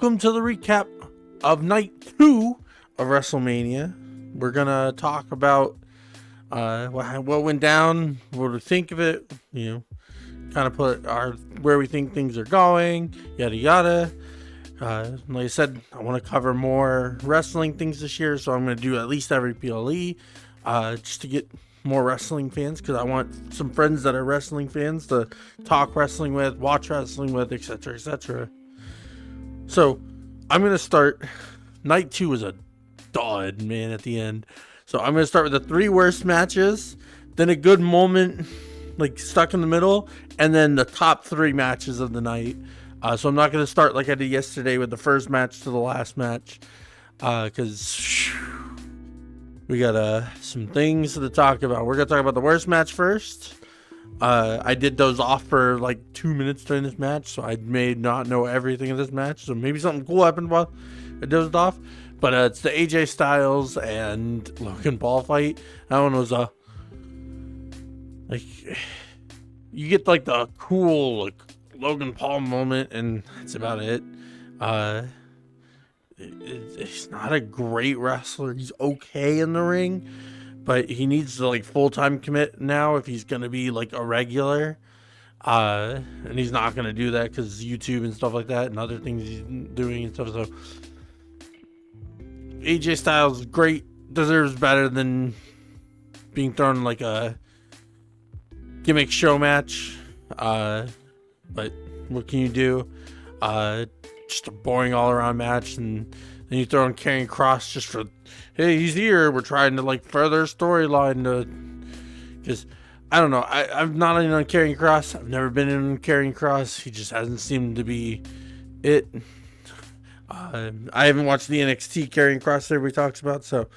Welcome to the recap of night 2 of WrestleMania. We're gonna talk about what went down, what we think of it, kind of put where we think things are going, yada yada. Like I said, I want to cover more wrestling things this year, so I'm going to do at least every PLE, just to get more wrestling fans, because I want some friends that are wrestling fans to talk wrestling with, watch wrestling with, etc., etc. So I'm going to start. Night 2 was a dud, man, at the end. So I'm going to start with the 3 worst matches, then a good moment, like stuck in the middle, and then the top 3 matches of the night. So I'm not going to start like I did yesterday with the first match to the last match, because we got some things to talk about. We're going to talk about the worst match first. I did doze off for like 2 minutes during this match, so I may not know everything of this match. So maybe something cool happened while I dozed off. But it's the AJ Styles and Logan Paul fight. That one was like, you get like the cool Logan Paul moment, and that's about it. He's not a great wrestler. He's okay in the ring, but he needs to full-time commit now if he's gonna be like a regular. And he's not gonna do that because YouTube and stuff like that, and other things he's doing and stuff. So AJ Styles is great, deserves better than being thrown like a gimmick show match. But what can you do? Just a boring all-around match, and then you throw in Karrion Kross just for, hey, he's here. We're trying to further storyline to, because I don't know. I'm not in on Karrion Kross. I've never been in on Karrion Kross. He just hasn't seemed to be it. I haven't watched the NXT Karrion Kross that everybody talks about, so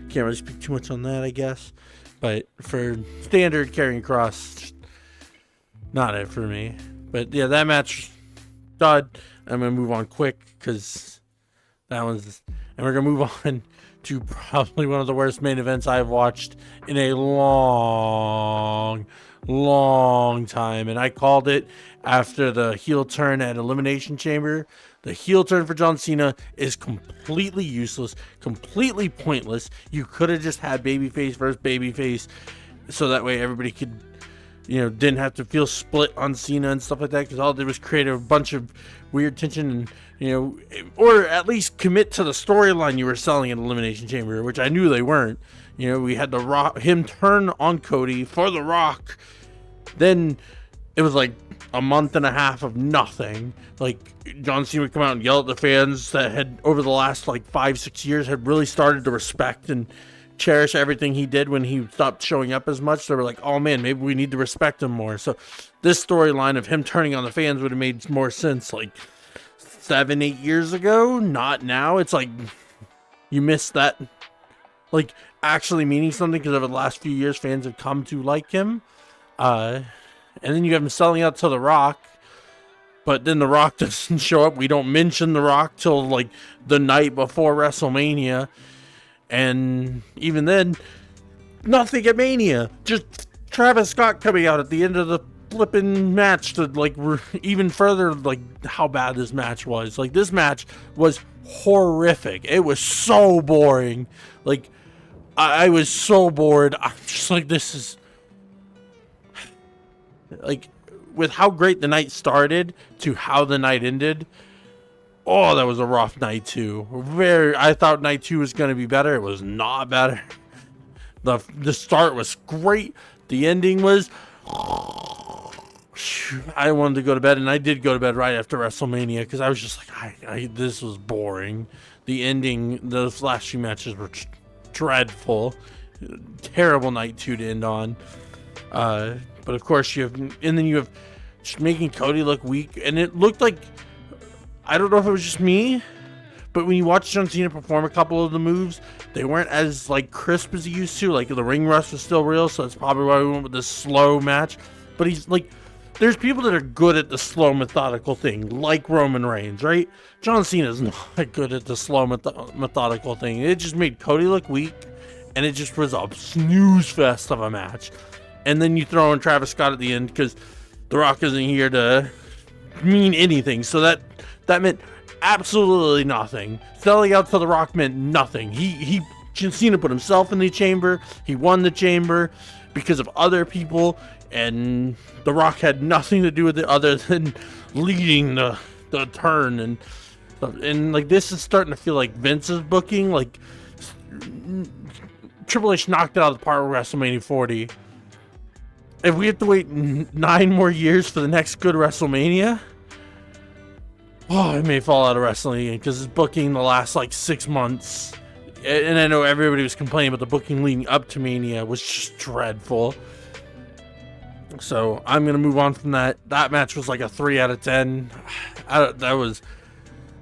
can't really speak too much on that, I guess. But for standard Karrion Kross, just not it for me. But yeah, that match, dud. I'm going to move on quick because that one's... And we're going to move on to probably one of the worst main events I've watched in a long time. And I called it after the heel turn at Elimination Chamber. The heel turn for John Cena is completely useless, completely pointless. You could have just had babyface versus babyface, so that way everybody could... didn't have to feel split on Cena and stuff like that, because all it did was create a bunch of weird tension and, or at least commit to the storyline you were selling in Elimination Chamber, which I knew they weren't. We had him turn on Cody for The Rock. Then it was like a month and a half of nothing. John Cena would come out and yell at the fans that had, over the last 5-6 years, had really started to respect and cherish everything he did when he stopped showing up as much. They were like, oh man, maybe we need to respect him more. So this storyline of him turning on the fans would have made more sense 7-8 years ago, not now. It's you missed that actually meaning something, because over the last few years fans have come to like him, and then you have him selling out to The Rock, but then The Rock doesn't show up. We don't mention The Rock till the night before WrestleMania. And even then, nothing at Mania. Just Travis Scott coming out at the end of the flipping match to even further how bad this match was. This match was horrific. It was so boring. I was so bored. I'm just this is with how great the night started to how the night ended. Oh, that was a rough night 2. I thought night 2 was going to be better. It was not better. The start was great. The ending was... I wanted to go to bed, and I did go to bed right after WrestleMania, because I was just this was boring. The ending, those last few matches were dreadful. Terrible night 2 to end on. But of course you have just making Cody look weak, and it looked like... I don't know if it was just me, but when you watch John Cena perform a couple of the moves, they weren't as crisp as he used to. The ring rust was still real, so that's probably why we went with this slow match. But he's there's people that are good at the slow, methodical thing, like Roman Reigns, right? John Cena's not good at the slow, methodical thing. It just made Cody look weak, and it just was a snooze fest of a match. And then you throw in Travis Scott at the end, because The Rock isn't here to mean anything. So that meant absolutely nothing. Selling out to The Rock meant nothing. Cena put himself in the chamber. He won the chamber because of other people, and The Rock had nothing to do with it other than leading the turn and stuff. And like, this is starting to feel like Vince's booking. Like, Triple H knocked it out of the park with WrestleMania 40. If we have to wait 9 more years for the next good WrestleMania, I may fall out of wrestling because it's booking the last like 6 months. And I know everybody was complaining, but the booking leading up to Mania was just dreadful. So I'm going to move on from that. That match was like a 3 out of 10. That was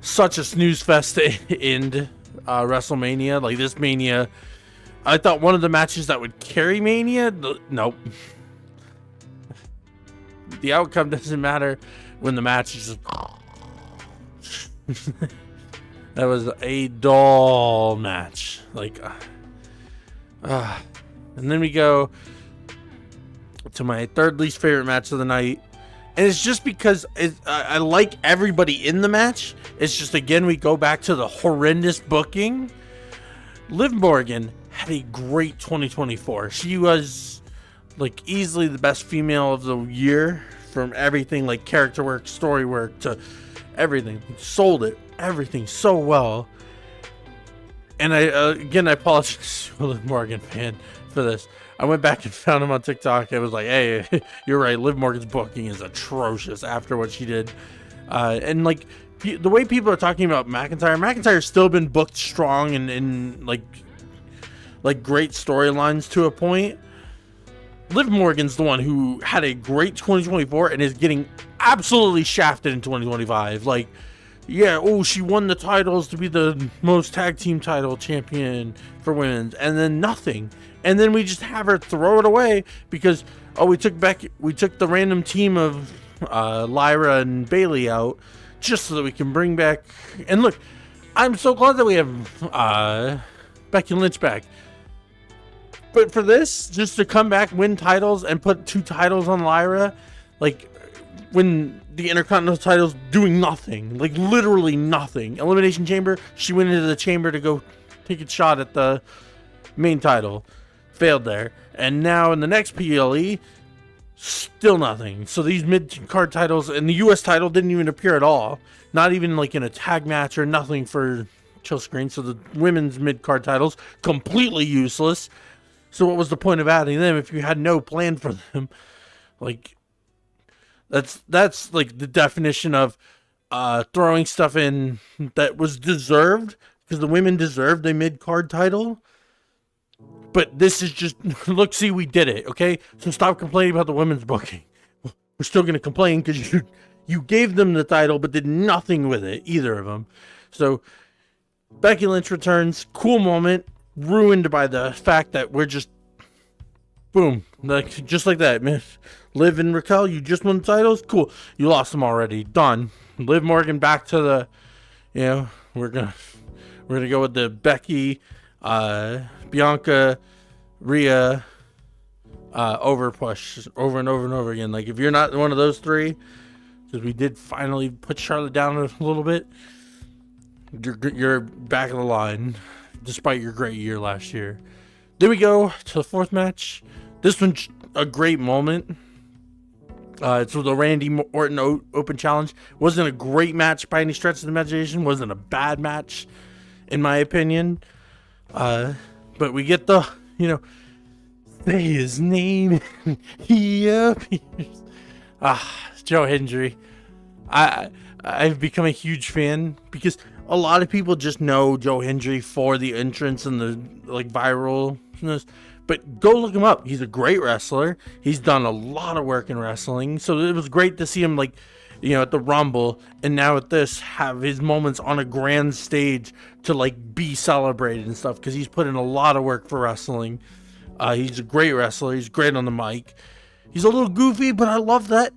such a snooze fest to end WrestleMania. Like, this Mania, I thought one of the matches that would carry Mania. Nope. The outcome doesn't matter when the match is just... That was a dull match. Like, and then we go to my third least favorite match of the night. And it's just because I like everybody in the match. It's just, again, we go back to the horrendous booking. Liv Morgan had a great 2024. She was, like, easily the best female of the year from everything, like character work, story work, to everything. Sold it. Everything so well. And I apologize to a Liv Morgan fan for this. I went back and found him on TikTok. I was like, hey, you're right, Liv Morgan's booking is atrocious after what she did. And like, the way people are talking about McIntyre's still been booked strong and like great storylines to a point. Liv Morgan's the one who had a great 2024 and is getting absolutely shafted in 2025. Like, yeah, she won the titles to be the most tag team title champion for women, and then nothing. And then we just have her throw it away because, we took the random team of Lyra and Bayley out just so that we can bring back. And look, I'm so glad that we have Becky Lynch back. But for this, just to come back, win titles, and put 2 titles on Lyra, like, when the Intercontinental title's doing nothing, like literally nothing. Elimination Chamber, she went into the chamber to go take a shot at the main title, failed there, and now in the next PLE, still nothing. So these mid-card titles and the US title didn't even appear at all, not even like in a tag match or nothing for Chill Screen. So the women's mid-card titles, completely useless. So what was the point of adding them if you had no plan for them? Like, that's like the definition of throwing stuff in that was deserved, because the women deserved a mid-card title. But this is just, look, see, we did it, okay? So stop complaining about the women's booking. We're still going to complain because you gave them the title but did nothing with it, either of them. So Becky Lynch returns, cool moment, ruined by the fact that we're just, boom, like, just like that, man. Liv and Raquel, you just won the titles? Cool. You lost them already. Done. Liv Morgan back to the, we're gonna go with the Becky, Bianca, Rhea, over push over and over and over again. Like, if you're not one of those 3, because we did finally put Charlotte down a little bit, you're back of the line, despite your great year last year. Then we go to the 4th match. This one's a great moment. It's with the Randy Orton Open Challenge. Wasn't a great match by any stretch of the imagination. Wasn't a bad match, in my opinion. But we get the, say his name. He appears. Joe Hendry. I've become a huge fan because a lot of people just know Joe Hendry for the entrance and the viralness. But go look him up. He's a great wrestler. He's done a lot of work in wrestling. So it was great to see him, at the Rumble, and now at this, have his moments on a grand stage to, be celebrated and stuff, because he's put in a lot of work for wrestling. He's a great wrestler. He's great on the mic. He's a little goofy, but I love that.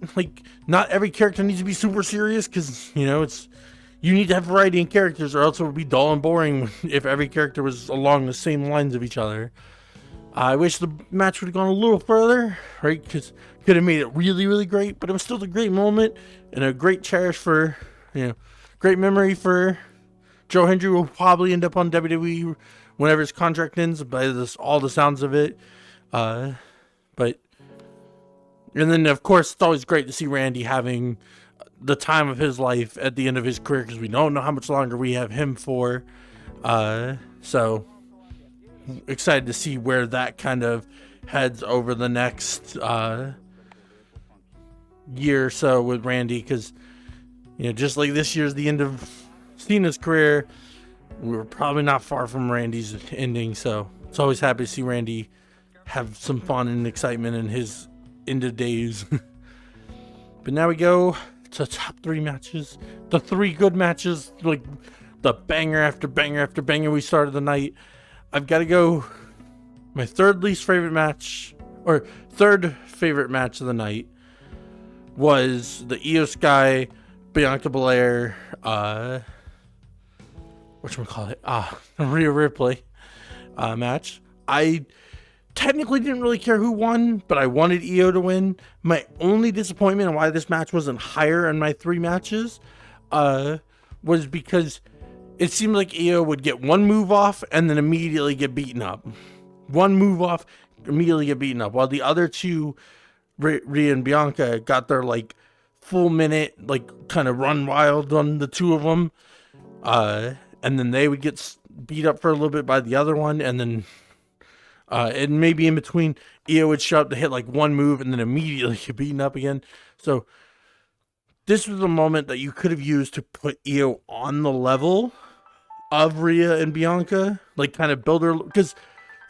Not every character needs to be super serious, because, you need to have variety in characters, or else it would be dull and boring if every character was along the same lines of each other. I wish the match would have gone a little further, right? Because could have made it really, really great, but it was still a great moment and a great cherish for, great memory for Joe Hendry. Will probably end up on WWE whenever his contract ends, by all the sounds of it. And then of course it's always great to see Randy having the time of his life at the end of his career, because we don't know how much longer we have him for. So excited to see where that kind of heads over the next year or so with Randy, because just like this year's the end of Cena's career, we're probably not far from Randy's ending. So it's always happy to see Randy have some fun and excitement in his end of days. But now we go to top 3 matches, the 3 good matches, like the banger after banger after banger we started the night. I've got to go, my third favorite match of the night was the Io Sky, Bianca Belair, Rhea Ripley match. I technically didn't really care who won, but I wanted Io to win. My only disappointment and why this match wasn't higher in my 3 matches was because it seemed like Io would get one move off and then immediately get beaten up. One move off, immediately get beaten up. While the other 2, Rhea and Bianca, got their like full minute, like kind of run wild on the 2 of them. And then they would get beat up for a little bit by the other one. And then and maybe in between, Io would show up to hit like one move and then immediately get beaten up again. So this was a moment that you could have used to put Io on the level of Rhea and Bianca, like kind of build her, because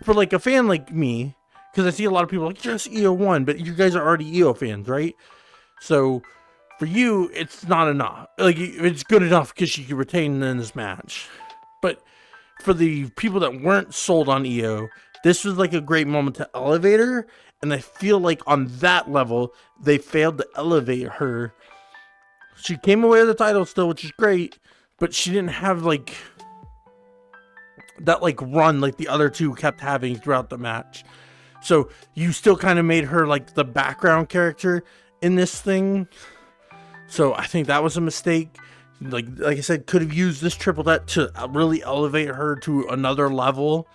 for like a fan like me, because I see a lot of people like, yes, Io won, but you guys are already Io fans, right? So for you, it's not enough. Like, it's good enough because she could retain in this match. But for the people that weren't sold on Io, this was like a great moment to elevate her, and I feel like on that level, they failed to elevate her. She came away with the title still, which is great, but she didn't have like that like run like the other 2 kept having throughout the match. So you still kind of made her like the background character in this thing. So I think that was a mistake. Like I said, could have used this triple threat to really elevate her to another level.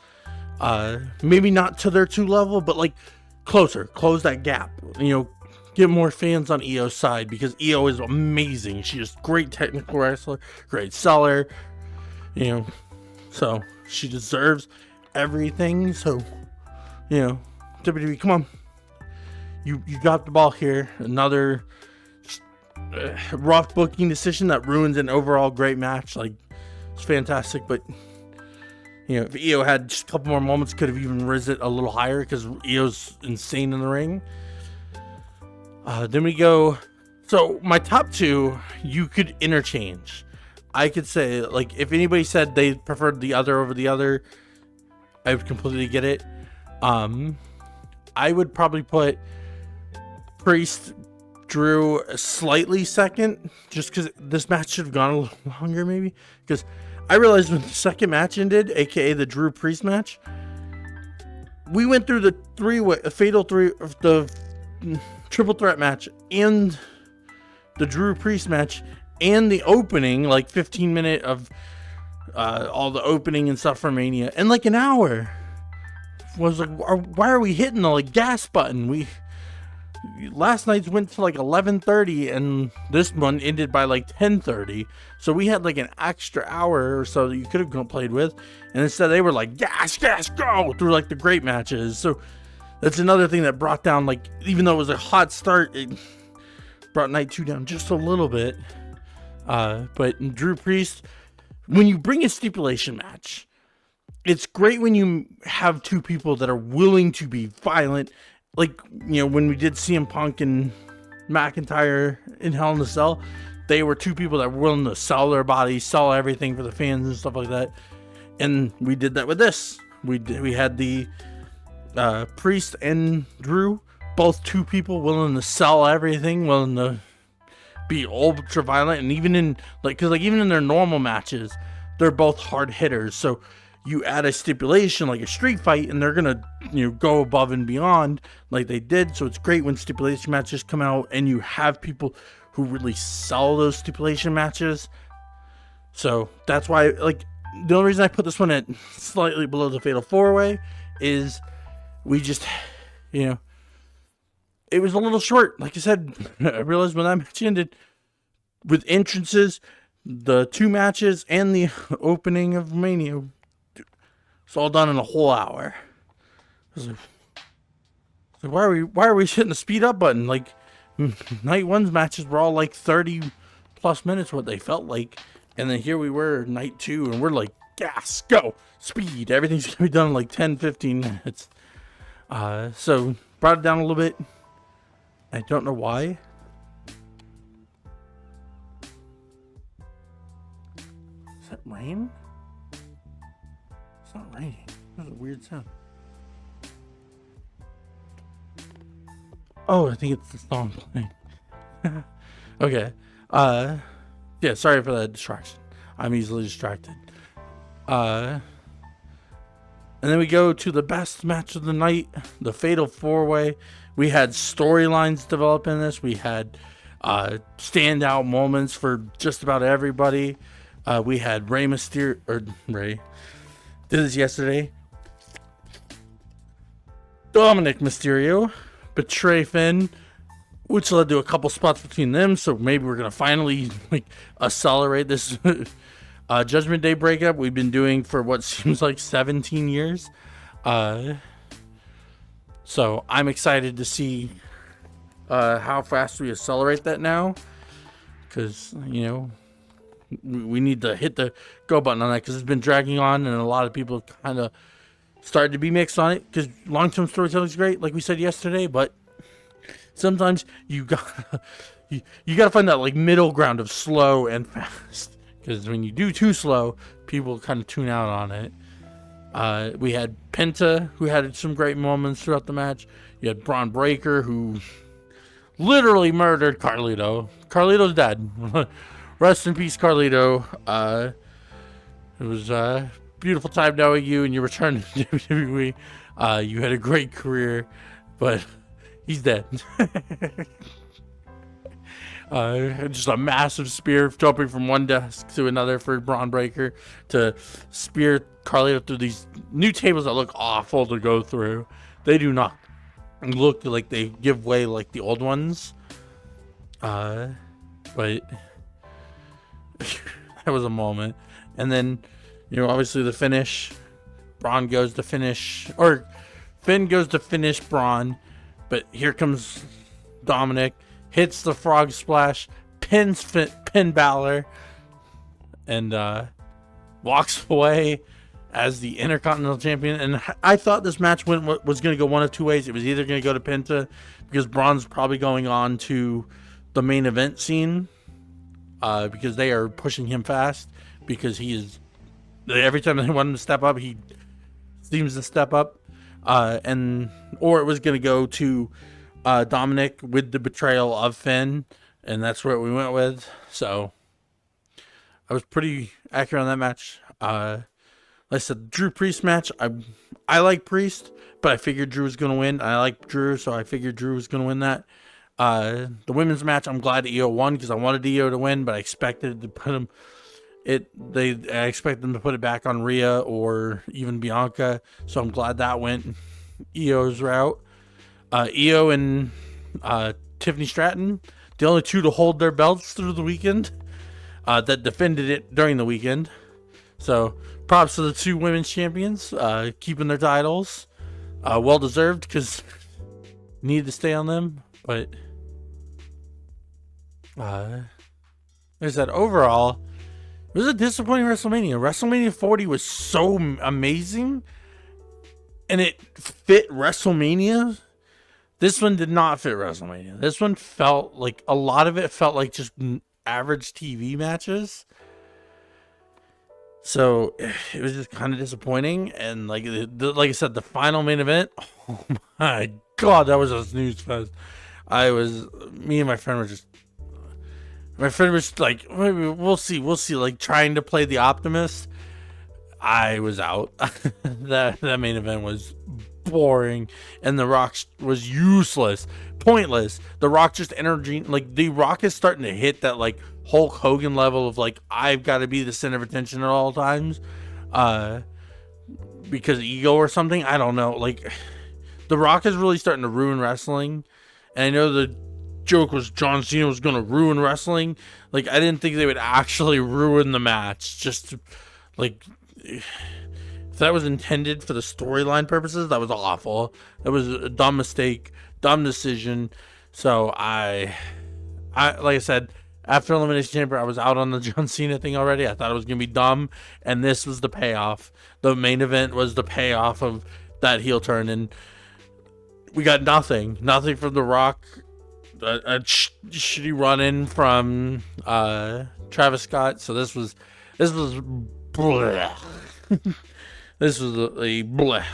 Maybe not to their 2 level, but like close that gap. Get more fans on Io's side, because Io is amazing. She's a great technical wrestler, great seller. So she deserves everything. So WWE, come on, you got the ball here. Another rough booking decision that ruins an overall great match. Like, it's fantastic, but if Io had just a couple more moments, could have even raised it a little higher, because Io's insane in the ring. Then we go, so my top 2 you could interchange. I could say, like, if anybody said they preferred the other over the other, I would completely get it. I would probably put Priest, Drew slightly second, just because this match should have gone a little longer, maybe. Because I realized when the second match ended, aka the Drew Priest match, we went through the the triple threat match and the Drew Priest match and the opening, like 15-minute of all the opening and stuff for Mania, and like an hour. Was like, why are we hitting the like gas button? Last night's went to like 11:30, and this one ended by like 10:30. So we had like an extra hour or so that you could have played with, and instead they were like gas, go through like the great matches. So that's another thing that brought down, like, even though it was a hot start, it brought night 2 down just a little bit. But in Drew Priest, when you bring a stipulation match, it's great when you have 2 people that are willing to be violent. Like, when we did CM Punk and McIntyre in Hell in a Cell, they were 2 people that were willing to sell their bodies, sell everything for the fans and stuff like that. And we did that with this. We had the Priest and Drew, both 2 people willing to sell everything, willing to be ultra violent, and even in even in their normal matches, they're both hard hitters. So you add a stipulation like a street fight, and they're gonna go above and beyond like they did. So it's great when stipulation matches come out and you have people who really sell those stipulation matches. So that's why, like, the only reason I put this one at slightly below the Fatal 4-Way is we just, it was a little short. Like I said, I realized when that match ended with entrances, the 2 matches, and the opening of Mania, it's all done in a whole hour. I was like, why are we hitting the speed up button? Like, night one's matches were all like 30 plus minutes, what they felt like. And then here we were, night 2, and we're like, gas, go, speed. Everything's going to be done in like 10, 15 minutes. So, brought it down a little bit. I don't know why. Is that rain? It's not raining. That's a weird sound. Oh, I think it's the song playing. Okay. Yeah, sorry for that distraction. I'm easily distracted. And then we go to the best match of the night, the Fatal 4-Way. We had storylines develop in this. We had standout moments for just about everybody. We had Rey did this yesterday. Dominic Mysterio betray Finn, which led to a couple spots between them. So maybe we're gonna finally accelerate this Judgment Day breakup we've been doing for what seems like 17 years. So I'm excited to see how fast we accelerate that now, because we need to hit the go button on that, because it's been dragging on, and a lot of people kind of started to be mixed on it, because long-term storytelling is great, like we said yesterday, but sometimes you gotta find that middle ground of slow and fast, because when you do too slow, people kind of tune out on it. We had Penta, who had some great moments throughout the match. You had Braun Breaker, who literally murdered Carlito. Carlito's dead. Rest in peace, Carlito. It was a beautiful time knowing you and your return to WWE. You had a great career, but he's dead. Just a massive spear jumping from one desk to another for Braun Breaker to spear Carlito through these new tables that look awful to go through. They do not look like they give way like the old ones. But that was a moment. And then, obviously the finish. Finn goes to finish Braun, but here comes Dominic, hits the frog splash, pin Balor, and walks away as the Intercontinental Champion. And I thought this match was going to go one of two ways. It was either going to go to Penta, because Braun's probably going on to the main event scene, because they are pushing him fast, because he is, every time they want him to step up, he seems to step up. Or it was going to go to Dominic with the betrayal of Finn, and that's what we went with. So I was pretty accurate on that match. Like I said, Drew Priest match, I like Priest, but I figured Drew was going to win. I like Drew, so I figured Drew was going to win that. The women's match, I'm glad Io won, because I wanted Io to win, but I expected to put him. I expect them to put it back on Rhea or even Bianca, so I'm glad that went Io's route. Io and Tiffany Stratton, the only two to hold their belts through the weekend, that defended it during the weekend. So props to the two women's champions, keeping their titles. Well deserved, because needed to stay on them. But there's that. Overall, it was a disappointing WrestleMania. WrestleMania 40 was so amazing, and it fit WrestleMania. This one did not fit WrestleMania. This one felt like, a lot of it felt like just average TV matches. So it was just kind of disappointing. And like I said, the final main event, oh my God, that was a snooze fest. Me and my friend was like, maybe we'll see, like trying to play the optimist. I was out. That main event was boring, and The Rock was useless, pointless. The Rock just energy, like The Rock is starting to hit that like Hulk Hogan level of like, I've got to be the center of attention at all times, because ego or something. I don't know. Like, The Rock is really starting to ruin wrestling, and I know the joke was John Cena was going to ruin wrestling. Like, I didn't think they would actually ruin the match. Just to, like, if that was intended for the storyline purposes, that was awful. That was a dumb mistake, dumb decision. So I like I said, after Elimination Chamber, I was out on the John Cena thing already. I thought it was gonna be dumb, and this was the payoff. The main event was the payoff of that heel turn, and we got nothing from The Rock. A shitty run in from Travis Scott. So this was bleh. This was a bleh,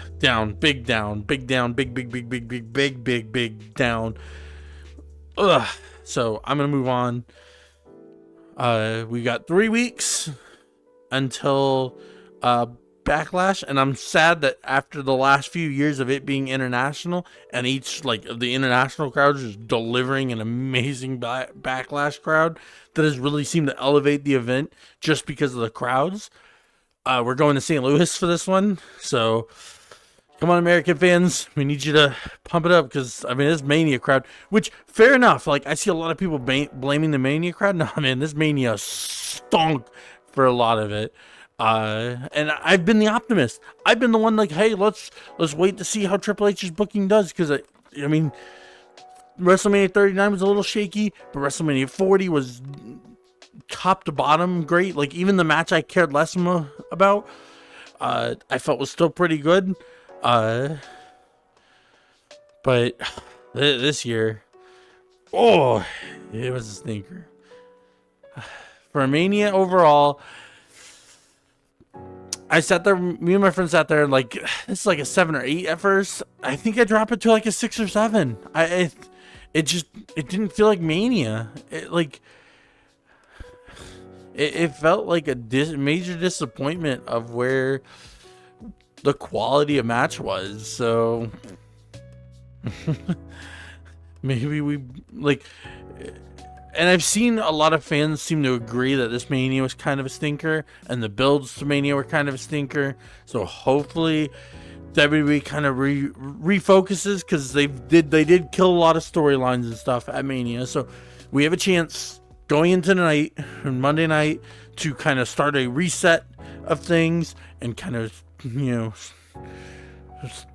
big down, big down. Ugh. So I'm gonna move on. We got 3 weeks until Backlash, and I'm sad that after the last few years of it being international, and each like the international crowd is delivering an amazing Backlash crowd that has really seemed to elevate the event just because of the crowds. We're going to St. Louis for this one, so come on, American fans, we need you to pump it up, because I mean, this Mania crowd, which fair enough, like I see a lot of people blaming the Mania crowd. No, man, this Mania stunk for a lot of it. And I've been the optimist. I've been the one like, hey, let's wait to see how Triple H's booking does, because I mean, WrestleMania 39 was a little shaky, but WrestleMania 40 was top to bottom great. Like, even the match I cared less about, I felt was still pretty good. But this year, oh, it was a stinker. For Mania overall, I sat there, me and my friend sat there, like, this is like a 7 or 8 at first. I think I dropped it to like a 6 or 7. It didn't feel like Mania. It felt like a major disappointment of where the quality of match was. So maybe we like, and I've seen a lot of fans seem to agree that this Mania was kind of a stinker, and the builds to Mania were kind of a stinker. So hopefully WWE kind of refocuses, because they did kill a lot of storylines and stuff at Mania. So we have a chance going into tonight and Monday night to kind of start a reset of things, and kind of, you know,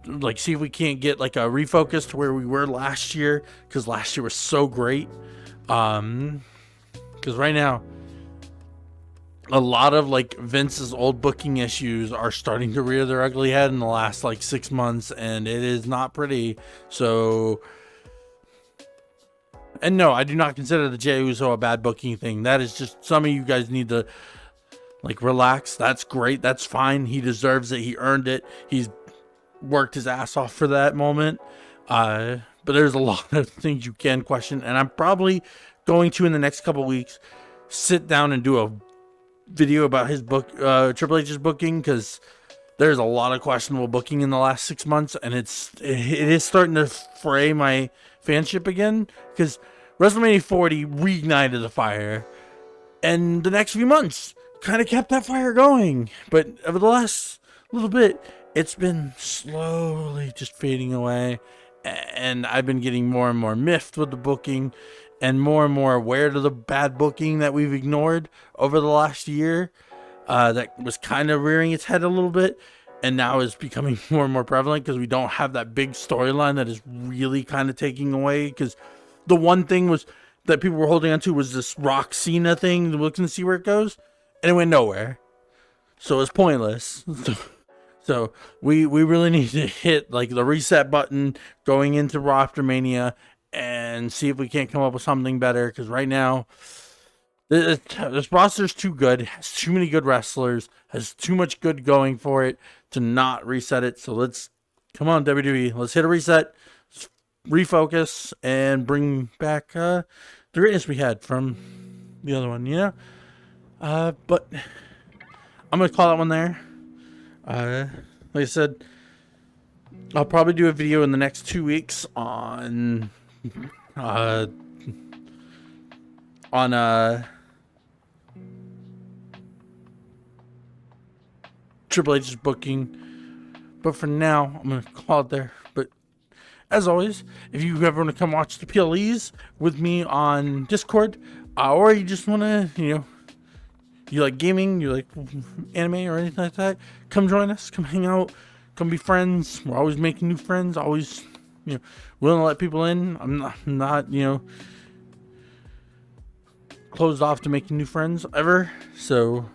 like see if we can't get like a refocus to where we were last year, because last year was so great. Because right now, a lot of like Vince's old booking issues are starting to rear their ugly head in the last like 6 months, and it is not pretty. So, and no, I do not consider the Jey Uso a bad booking thing. That is just, some of you guys need to like relax. That's great. That's fine. He deserves it. He earned it. He's worked his ass off for that moment. But there's a lot of things you can question, and I'm probably going to, in the next couple weeks, sit down and do a video about his book, Triple H's booking, because there's a lot of questionable booking in the last 6 months, and it is starting to fray my fanship again, because WrestleMania 40 reignited the fire, and the next few months kind of kept that fire going. But over the last little bit, it's been slowly just fading away. And I've been getting more and more miffed with the booking, and more aware of the bad booking that we've ignored over the last year, that was kind of rearing its head a little bit, and now is becoming more and more prevalent, because we don't have that big storyline that is really kind of taking away. Because the one thing was that people were holding on to was this Rock Cena thing, looking to see where it goes, and it went nowhere. So it's pointless. So we really need to hit like the reset button going into Raw after Mania, and see if we can't come up with something better. Because right now, this roster's too good, has too many good wrestlers, has too much good going for it to not reset it. So let's, come on WWE, let's hit a reset, refocus, and bring back the greatness we had from the other one, you know? But I'm gonna call that one there. Like I said, I'll probably do a video in the next 2 weeks on Triple H's booking. But for now, I'm going to call it there. But as always, if you ever want to come watch the PLEs with me on Discord, or you just want to, you like gaming, you like anime or anything like that, come join us, come hang out, come be friends. We're always making new friends, always, willing to let people in. I'm not, closed off to making new friends ever. So,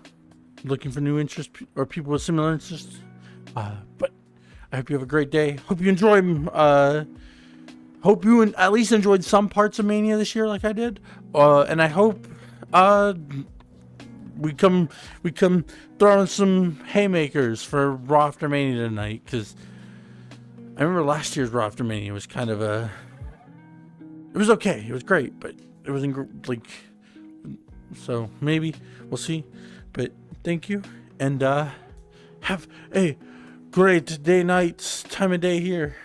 looking for new interests or people with similar interests. But I hope you have a great day. Hope you enjoy. Hope you at least enjoyed some parts of Mania this year, like I did. And I hope we come throwing some haymakers for Raw After Mania tonight, because I remember last year's Raw After Mania was kind of it was okay. It was great, but it wasn't like. So maybe we'll see. But thank you, and have a great day, night, time of day here.